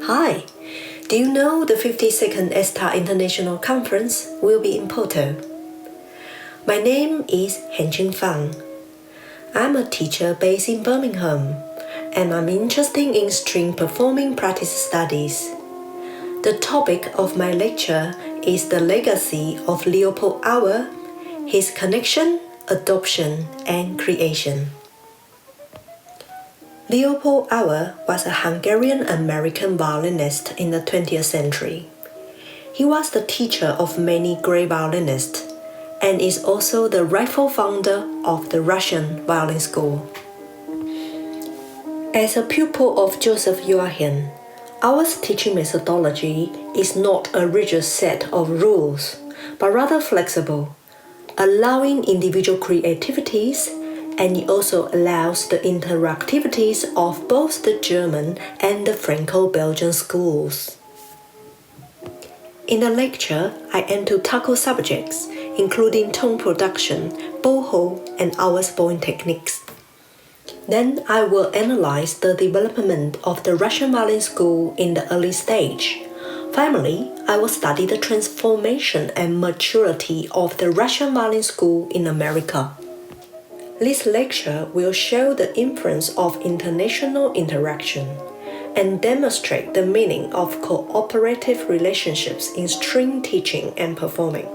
Hi! Do you know the 52nd ESTA International Conference will be in Porto? My name is Heng-Shing Fang. I'm a teacher based in Birmingham, and I'm interested in string performing practice studies. The topic of my lecture is the legacy of Leopold Auer, his connection, adoption, and creation. Leopold Auer was a Hungarian-American violinist in the 20th century. He was the teacher of many great violinists and is also the rightful founder of the Russian violin school. As a pupil of Joseph Joachim, Auer's teaching methodology is not a rigid set of rules, but rather flexible, allowing individual creativities, and it also allows the interactivities of both the German and the Franco-Belgian schools. In the lecture, I aim to tackle subjects including tone production, boho, and Auer's bowing techniques. Then I will analyze the development of the Russian violin school in the early stage. Finally, I will study the transformation and maturity of the Russian violin school in America. This lecture will show the influence of international interaction and demonstrate the meaning of cooperative relationships in string teaching and performing.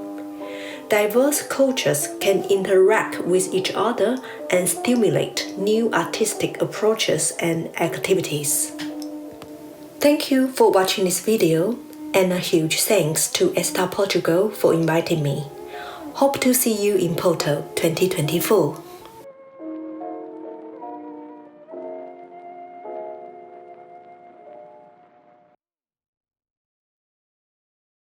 Diverse cultures can interact with each other and stimulate new artistic approaches and activities. Thank you for watching this video, and a huge thanks to ESTA Portugal for inviting me. Hope to see you in Porto 2024.